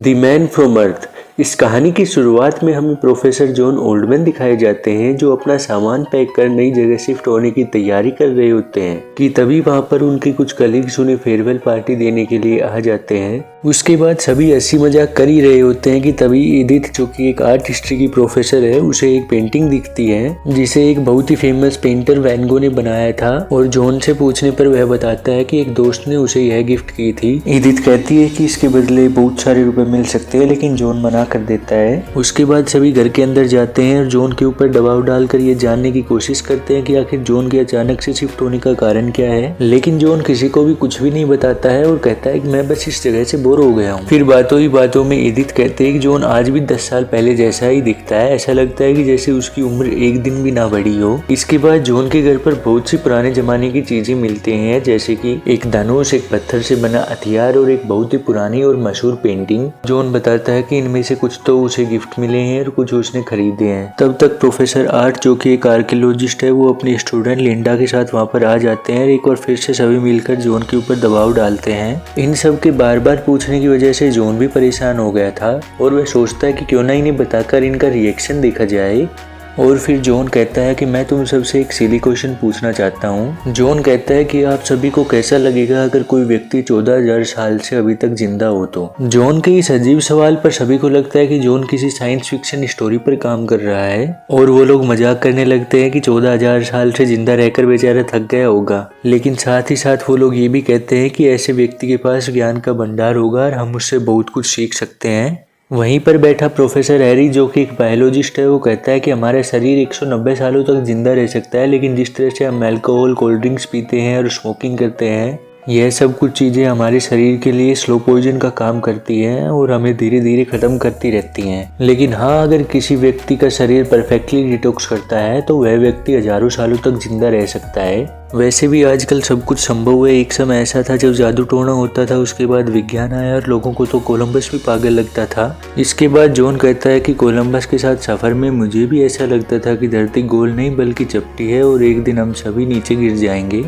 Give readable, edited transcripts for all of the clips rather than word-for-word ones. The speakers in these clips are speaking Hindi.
द मैन फ्रॉम अर्थ। इस कहानी की शुरुआत में हमें प्रोफेसर जॉन ओल्डमैन दिखाए जाते हैं जो अपना सामान पैक कर नई जगह शिफ्ट होने की तैयारी कर रहे होते हैं कि तभी वहां पर उनके कुछ कलीग्स उन्हें फेयरवेल पार्टी देने के लिए आ जाते हैं। उसके बाद सभी हंसी मजाक कर ही रहे होते हैं कि तभी एडिथ जो कि एक आर्ट हिस्ट्री की प्रोफेसर है उसे एक पेंटिंग दिखती है जिसे एक बहुत ही फेमस पेंटर वैन गो ने बनाया था और जॉन से पूछने पर वह बताता है कि एक दोस्त ने उसे यह गिफ्ट की थी। एडिथ कहती है कि इसके बदले बहुत सारे रुपए मिल सकते हैं लेकिन जॉन मना कर देता है। उसके बाद सभी घर के अंदर जाते हैं और जॉन के ऊपर दबाव डालकर ये जानने की कोशिश करते हैं कि आखिर जॉन के अचानक से शिफ्ट होने का कारण क्या है, लेकिन जॉन किसी को भी कुछ भी नहीं बताता है और कहता है कि मैं बस इस जगह से बोर हो गया हूँ। फिर बातों ही बातों में एडिथ कहते हैं कि जॉन आज भी 10 साल पहले जैसा ही दिखता है, ऐसा लगता है कि जैसे उसकी उम्र एक दिन भी ना बढ़ी हो। इसके बाद जॉन के घर पर बहुत सी पुराने जमाने की चीजें मिलती हैं जैसे कि एक धनुष, एक पत्थर से बना हथियार और एक बहुत ही पुरानी और मशहूर पेंटिंग। जॉन बताता है कि इनमें से कुछ तो उसे गिफ्ट मिले हैं और कुछ उसने खरीदे हैं। तब तक प्रोफेसर आर्ट जो कि एक आर्कियोलॉजिस्ट है वो अपनी स्टूडेंट लिंडा के साथ वहां पर आ जाते हैं और एक बार फिर से सभी मिलकर जॉन के ऊपर दबाव डालते हैं। इन सब के बार बार पूछने की वजह से जॉन भी परेशान हो गया था और वह सोचता है कि क्यों ना इन्हें बताकर इनका रिएक्शन देखा जाए। और फिर जॉन कहता है कि मैं तुम सबसे एक सिली क्वेश्चन पूछना चाहता हूँ। जॉन कहता है कि आप सभी को कैसा लगेगा अगर कोई व्यक्ति 14,000 साल से अभी तक जिंदा हो तो। जॉन के इस अजीब सवाल पर सभी को लगता है कि जॉन किसी साइंस फिक्शन स्टोरी पर काम कर रहा है और वो लोग मजाक करने लगते हैं कि 14,000 साल से जिंदा रहकर बेचारा थक गया होगा, लेकिन साथ ही साथ वो लोग ये भी कहते हैं कि ऐसे व्यक्ति के पास ज्ञान का भंडार होगा और हम उससे बहुत कुछ सीख सकते हैं। वहीं पर बैठा प्रोफेसर हैरी जो कि एक बायोलॉजिस्ट है वो कहता है कि हमारा शरीर 190 सालों तक जिंदा रह सकता है, लेकिन जिस तरह से हम अल्कोहल, कोल्ड ड्रिंक्स पीते हैं और स्मोकिंग करते हैं, यह सब कुछ चीज़ें हमारे शरीर के लिए स्लो पॉइजन का काम करती हैं और हमें धीरे धीरे ख़त्म करती रहती हैं। लेकिन हाँ, अगर किसी व्यक्ति का शरीर परफेक्टली डिटॉक्स करता है तो वह व्यक्ति हजारों सालों तक जिंदा रह सकता है। वैसे भी आजकल सब कुछ संभव है। एक समय ऐसा था जब जादू टोना होता था, उसके बाद विज्ञान आया और लोगों को तो कोलंबस भी पागल लगता था। इसके बाद जॉन कहता है कि कोलंबस के साथ सफ़र में मुझे भी ऐसा लगता था कि धरती गोल नहीं बल्कि चपटी है और एक दिन हम सभी नीचे गिर जाएंगे।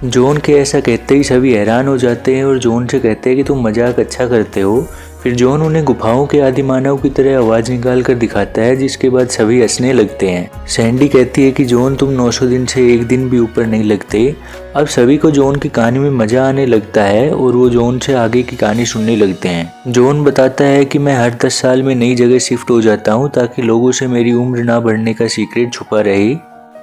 जॉन के ऐसा कहते ही सभी हैरान हो जाते हैं और जॉन से कहते हैं कि तुम मजाक अच्छा करते हो। फिर जॉन उन्हें गुफाओं के आदि मानव की तरह आवाज़ निकाल कर दिखाता है, जिसके बाद सभी हंसने लगते हैं। सैंडी कहती है कि जॉन तुम 900 दिन से एक दिन भी ऊपर नहीं लगते। अब सभी को जॉन की कहानी में मजा आने लगता है और वो जॉन से आगे की कहानी सुनने लगते हैं। जॉन बताता है कि मैं हर 10 साल में नई जगह शिफ्ट हो जाता हूँ ताकि लोगों से मेरी उम्र ना बढ़ने का सीक्रेट छुपा रहे।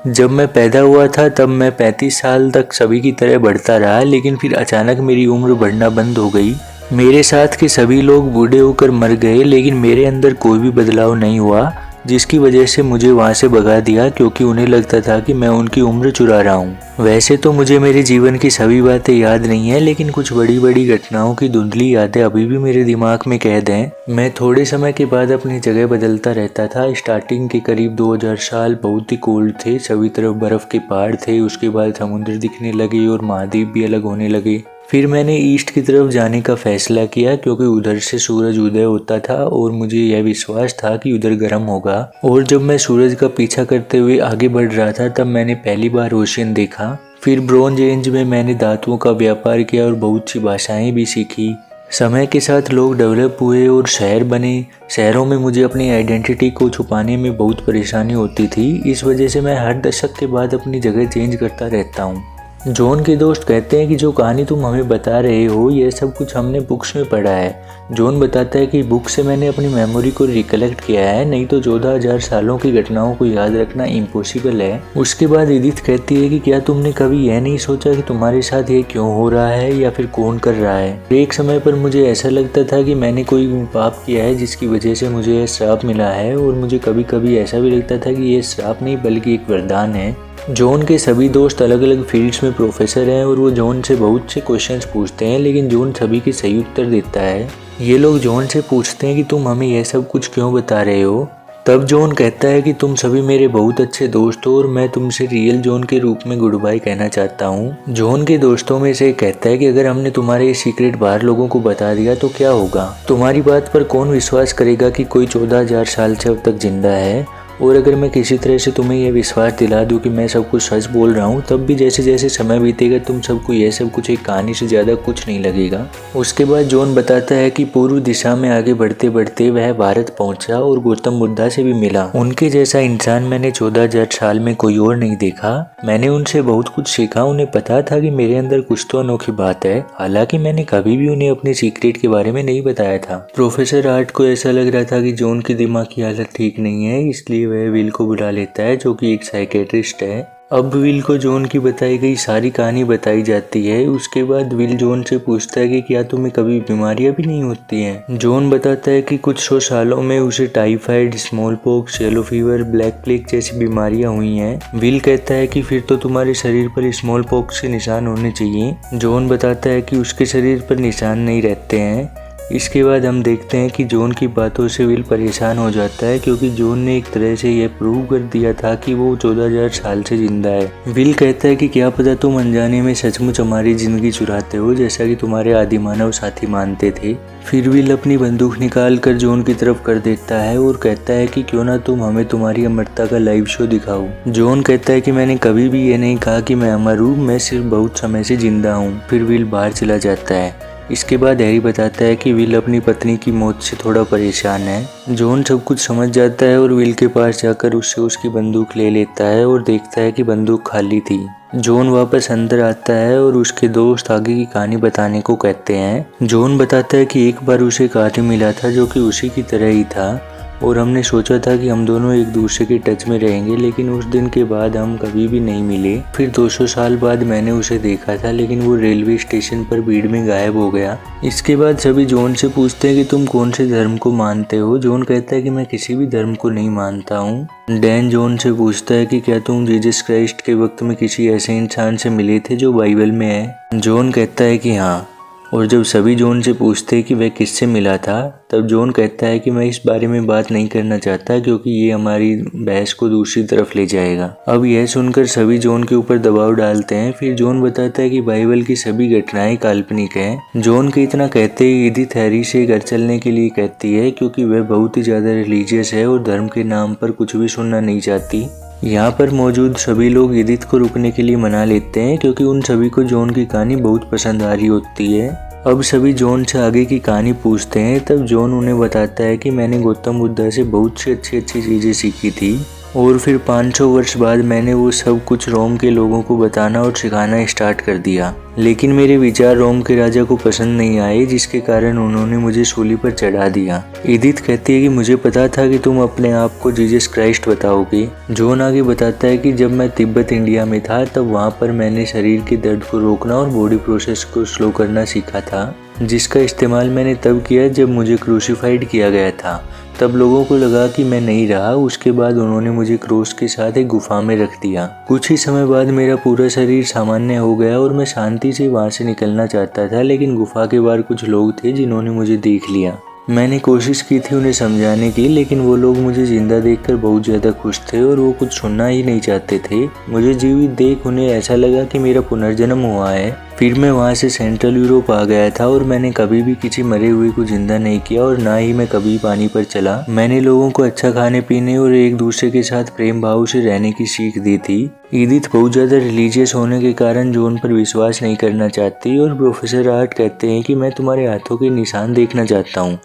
जब मैं पैदा हुआ था तब मैं 35 साल तक सभी की तरह बढ़ता रहा, लेकिन फिर अचानक मेरी उम्र बढ़ना बंद हो गई। मेरे साथ के सभी लोग बूढ़े होकर मर गए, लेकिन मेरे अंदर कोई भी बदलाव नहीं हुआ, जिसकी वजह से मुझे वहाँ से भगा दिया क्योंकि उन्हें लगता था कि मैं उनकी उम्र चुरा रहा हूँ। वैसे तो मुझे मेरे जीवन की सभी बातें याद नहीं है, लेकिन कुछ बड़ी बड़ी घटनाओं की धुंधली यादें अभी भी मेरे दिमाग में कैद हैं। मैं थोड़े समय के बाद अपनी जगह बदलता रहता था। स्टार्टिंग के करीब 2000 साल बहुत ही कोल्ड थे, सभी तरफ बर्फ के पहाड़ थे। उसके बाद समुद्र दिखने लगे और महाद्वीप भी अलग होने लगे। फिर मैंने ईस्ट की तरफ जाने का फैसला किया क्योंकि उधर से सूरज उदय होता था और मुझे यह विश्वास था कि उधर गर्म होगा। और जब मैं सूरज का पीछा करते हुए आगे बढ़ रहा था तब मैंने पहली बार ओशियन देखा। फिर ब्रोंज एज में मैंने धातुओं का व्यापार किया और बहुत सी भाषाएं भी सीखी। समय के साथ लोग डेवलप हुए और शहर बने। शहरों में मुझे अपनी आइडेंटिटी को छुपाने में बहुत परेशानी होती थी। इस वजह से मैं हर दशक के बाद अपनी जगह चेंज करता रहता हूँ। जॉन के दोस्त कहते हैं कि जो कहानी तुम हमें बता रहे हो यह सब कुछ हमने बुक्स में पढ़ा है। जॉन बताता है कि बुक से मैंने अपनी मेमोरी को रिकलेक्ट किया है, नहीं तो 14,000 सालों की घटनाओं को याद रखना इम्पॉसिबल है। उसके बाद एडिथ कहती है कि क्या तुमने कभी यह नहीं सोचा कि तुम्हारे साथ ये क्यों हो रहा है या फिर कौन कर रहा है। एक समय पर मुझे ऐसा लगता था कि मैंने कोई पाप किया है जिसकी वजह से मुझे यह श्राप मिला है, और मुझे कभी कभी ऐसा भी लगता था कि यह श्राप नहीं बल्कि एक वरदान है। जॉन के सभी दोस्त अलग अलग फील्ड्स में प्रोफेसर हैं और वो जॉन से बहुत से क्वेश्चंस पूछते हैं, लेकिन जॉन सभी के सही उत्तर देता है। ये लोग जॉन से पूछते हैं कि तुम हमें यह सब कुछ क्यों बता रहे हो। तब जॉन कहता है कि तुम सभी मेरे बहुत अच्छे दोस्त हो और मैं तुमसे रियल जॉन के रूप में गुड बाय कहना चाहता हूँ। जॉन के दोस्तों में से कहता है कि अगर हमने तुम्हारे ये सीक्रेट बाहर लोगों को बता दिया तो क्या होगा। तुम्हारी बात पर कौन विश्वास करेगा कि कोई 14,000 साल से अब तक जिंदा है। और अगर मैं किसी तरह से तुम्हें यह विश्वास दिला दूं कि मैं सब कुछ सच बोल रहा हूँ, तब भी जैसे जैसे समय बीतेगा तुम सबको यह सब कुछ एक कहानी से ज़्यादा कुछ नहीं लगेगा। उसके बाद जॉन बताता है कि पूर्व दिशा में आगे बढ़ते बढ़ते वह भारत पहुंचा और गौतम बुद्धा से भी मिला। उनके जैसा इंसान मैंने 14,000 साल में कोई और नहीं देखा। मैंने उनसे बहुत कुछ सीखा। उन्हें पता था कि मेरे अंदर कुछ तो अनोखी बात है, हालांकि मैंने कभी भी उन्हें अपने सीक्रेट के बारे में नहीं बताया था। प्रोफेसर आर्ट को ऐसा लग रहा था कि जॉन की दिमाग की हालत ठीक नहीं है, इसलिए वह विल को बुला लेता है जो कि एक साइकेट्रिस्ट है। अब विल को जॉन की बताई गई सारी कहानी बताई जाती है। उसके बाद विल जॉन से पूछता है कि क्या तुम्हें कभी बीमारियां भी नहीं होती हैं। जॉन बताता है कि कुछ 100 सालों में उसे typhoid, small pox, yellow fever, black plague जैसी बीमारियां हुई हैं। विल कहता है कि फिर तो तुम्हारे शरीर पर स्मॉल पॉक्स के निशान होने चाहिए। जॉन बताता है कि उसके शरीर पर निशान नहीं रहते हैं। इसके बाद हम देखते हैं कि जॉन की बातों से विल परेशान हो जाता है, क्योंकि जॉन ने एक तरह से यह प्रूव कर दिया था कि वो 14,000 साल से जिंदा है। विल कहता है कि क्या पता तुम अनजाने में सचमुच हमारी जिंदगी चुराते हो, जैसा कि तुम्हारे आदि मानव साथी मानते थे। फिर विल अपनी बंदूक निकाल कर जॉन की तरफ कर देता है और कहता है कि क्यों ना तुम हमें तुम्हारी अमरता का लाइव शो दिखाओ। जॉन कहता है कि मैंने कभी भी ये नहीं कहा कि मैं अमर हूँ, मैं सिर्फ बहुत समय से जिंदा हूँ। फिर विल बाहर चला जाता है। इसके बाद हैरी बताता है कि विल अपनी पत्नी की मौत से थोड़ा परेशान है। जॉन सब कुछ समझ जाता है और विल के पास जाकर उससे उसकी बंदूक ले लेता है और देखता है कि बंदूक खाली थी। जॉन वापस अंदर आता है और उसके दोस्त आगे की कहानी बताने को कहते हैं। जॉन बताता है कि एक बार उसे एक आदमी मिला था जो कि उसी की तरह ही था और हमने सोचा था कि हम दोनों एक दूसरे के टच में रहेंगे, लेकिन उस दिन के बाद हम कभी भी नहीं मिले। फिर 200 साल बाद मैंने उसे देखा था, लेकिन वो रेलवे स्टेशन पर भीड़ में गायब हो गया। इसके बाद सभी जॉन से पूछते हैं कि तुम कौन से धर्म को मानते हो। जॉन कहता है कि मैं किसी भी धर्म को नहीं मानता हूँ। डैन जॉन से पूछता है कि क्या तुम जीसस क्राइस्ट के वक्त में किसी ऐसे इंसान से मिले थे जो बाइबल में है। जॉन कहता है कि हाँ। और जब सभी जॉन से पूछते हैं कि वह किससे मिला था, तब जॉन कहता है कि मैं इस बारे में बात नहीं करना चाहता, क्योंकि ये हमारी बहस को दूसरी तरफ ले जाएगा। अब यह सुनकर सभी जॉन के ऊपर दबाव डालते हैं। फिर जॉन बताता है कि बाइबल की सभी घटनाएं काल्पनिक हैं। जॉन के इतना कहते ही एडिथ हैरी से घर चलने के लिए कहती है, क्योंकि वह बहुत ही ज्यादा रिलीजियस है और धर्म के नाम पर कुछ भी सुनना नहीं चाहती। यहाँ पर मौजूद सभी लोग एडिथ को रुकने के लिए मना लेते हैं, क्योंकि उन सभी को जॉन की कहानी बहुत पसंद आ रही होती है। अब सभी जॉन से आगे की कहानी पूछते हैं। तब जॉन उन्हें बताता है कि मैंने गौतम बुद्धा से बहुत सी अच्छी चीज़ें सीखी थी और फिर 500 वर्ष बाद मैंने वो सब कुछ रोम के लोगों को बताना और सिखाना स्टार्ट कर दिया। लेकिन मेरे विचार रोम के राजा को पसंद नहीं आए, जिसके कारण उन्होंने मुझे सूली पर चढ़ा दिया। एडिथ कहती है कि मुझे पता था कि तुम अपने आप को जीसस क्राइस्ट बताओगे। जॉन आगे बताता है कि जब मैं तिब्बत इंडिया में था, तब वहाँ पर मैंने शरीर के दर्द को रोकना और बॉडी प्रोसेस को स्लो करना सीखा था, जिसका इस्तेमाल मैंने तब किया जब मुझे क्रूसिफाइड किया गया था। तब लोगों को लगा कि मैं नहीं रहा। उसके बाद उन्होंने मुझे क्रॉस के साथ एक गुफा में रख दिया। कुछ ही समय बाद मेरा पूरा शरीर सामान्य हो गया और मैं शांति से वहां से निकलना चाहता था, लेकिन गुफा के बाहर कुछ लोग थे जिन्होंने मुझे देख लिया। मैंने कोशिश की थी उन्हें समझाने की, लेकिन वो लोग मुझे जिंदा देखकर बहुत ज़्यादा खुश थे और वो कुछ सुनना ही नहीं चाहते थे। मुझे जीवित देख उन्हें ऐसा लगा कि मेरा पुनर्जन्म हुआ है। फिर मैं वहाँ से सेंट्रल यूरोप आ गया था और मैंने कभी भी किसी मरे हुए को जिंदा नहीं किया और ना ही मैं कभी पानी पर चला। मैंने लोगों को अच्छा खाने पीने और एक दूसरे के साथ प्रेम भाव से रहने की सीख दी थी। एडिथ बहुत ज़्यादा रिलीजियस होने के कारण जॉन पर विश्वास नहीं करना चाहती और प्रोफेसर आर्ट कहते हैं कि मैं तुम्हारे हाथों के निशान देखना चाहता हूँ।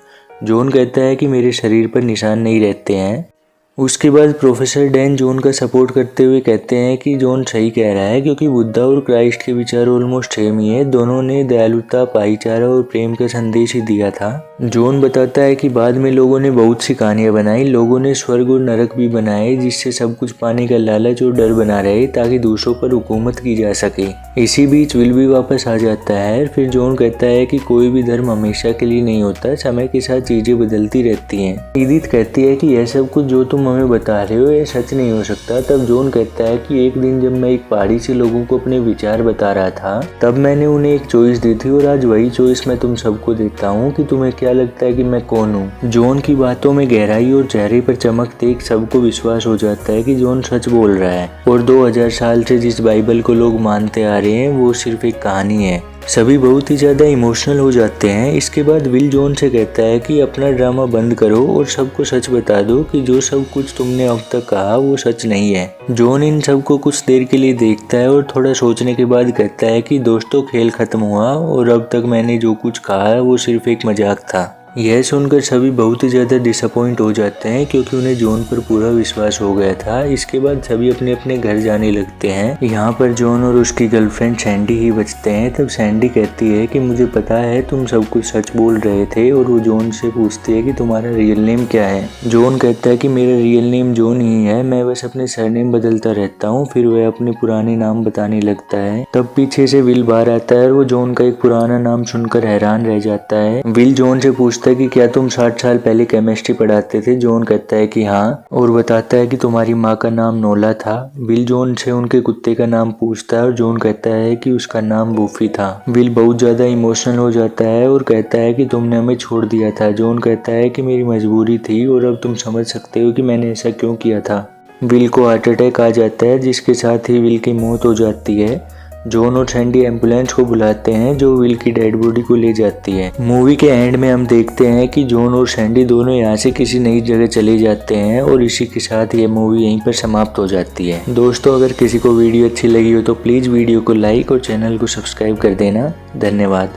जॉन कहता है कि मेरे शरीर पर निशान नहीं रहते हैं। उसके बाद प्रोफेसर डैन जॉन का सपोर्ट करते हुए कहते हैं कि जॉन सही कह रहा है, क्योंकि बुद्धा और क्राइस्ट के विचार ऑलमोस्ट सेम ही है। दोनों ने दयालुता, भाईचारा और प्रेम का संदेश ही दिया था। जॉन बताता है कि बाद में लोगों ने बहुत सी कहानियां बनाई। लोगों ने स्वर्ग और नरक भी बनाए, जिससे सब कुछ पाने का लालच और डर बना रहे, ताकि दूसरों पर हुकूमत की जा सके। इसी बीच विल भी वापस आ जाता है। फिर जॉन कहता है कि कोई भी धर्म हमेशा के लिए नहीं होता, समय के साथ चीजें बदलती रहती हैं। एडिथ कहती है कि यह सब कुछ जो तुम हमें बता रहे हो ये सच नहीं हो सकता। तब जॉन कहता है कि एक दिन जब मैं एक पहाड़ी से लोगों को अपने विचार बता रहा था, तब मैंने उन्हें एक चॉइस दी थी और आज वही चॉइस मैं तुम सबको देता हूँ कि तुम्हें क्या लगता है कि मैं कौन हूँ। जॉन की बातों में गहराई और चेहरे पर चमक देख सबको विश्वास हो जाता है कि जॉन सच बोल रहा है और 2000 साल से जिस बाइबल को लोग मानते आ रहे हैं वो सिर्फ एक कहानी है। सभी बहुत ही ज़्यादा इमोशनल हो जाते हैं। इसके बाद विल जॉन से कहता है कि अपना ड्रामा बंद करो और सबको सच बता दो कि जो सब कुछ तुमने अब तक कहा वो सच नहीं है। जॉन इन सबको कुछ देर के लिए देखता है और थोड़ा सोचने के बाद कहता है कि दोस्तों, खेल खत्म हुआ और अब तक मैंने जो कुछ कहा वो सिर्फ एक मजाक था। यह सुनकर सभी बहुत ही ज़्यादा डिसअपॉइंट हो जाते हैं क्योंकि उन्हें जॉन पर पूरा विश्वास हो गया था। इसके बाद सभी अपने अपने घर जाने लगते हैं। यहाँ पर जॉन और उसकी गर्लफ्रेंड सैंडी ही बचते हैं। तब सैंडी कहती है कि मुझे पता है तुम सब कुछ सच बोल रहे थे, और वो जॉन से पूछती है कि तुम्हारा रियल नेम क्या है। जॉन कहता है कि मेरा रियल नेम जॉन ही है, मैं बस अपने सरनेम बदलता रहता हूँ। फिर वह अपने पुराने नाम बताने लगता है। तब पीछे से विल बाहर आता है और वो जॉन का एक पुराना नाम सुनकर हैरान रह जाता है। विल जॉन से पूछता है कि क्या तुम 60 साल पहले केमिस्ट्री पढ़ाते थे। जॉन कहता है कि हाँ, और बताता है कि तुम्हारी माँ का नाम नोला था। विल जॉन से उनके कुत्ते का नाम पूछता है और जॉन कहता है कि उसका नाम बूफी था। विल बहुत ज्यादा इमोशनल हो जाता है और कहता है कि तुमने हमें छोड़ दिया था। जॉन कहता है कि मेरी मजबूरी थी और अब तुम समझ सकते हो कि मैंने ऐसा क्यों किया था। विल को हार्ट अटैक आ जाता है, जिसके साथ ही विल की मौत हो जाती है। जॉन और सैंडी एम्बुलेंस को बुलाते हैं जो विल की डेड बॉडी को ले जाती है। मूवी के एंड में हम देखते हैं कि जॉन और सैंडी दोनों यहाँ से किसी नई जगह चले जाते हैं और इसी के साथ ये मूवी यहीं पर समाप्त हो जाती है। दोस्तों, अगर किसी को वीडियो अच्छी लगी हो तो प्लीज़ वीडियो को लाइक और चैनल को सब्सक्राइब कर देना। धन्यवाद।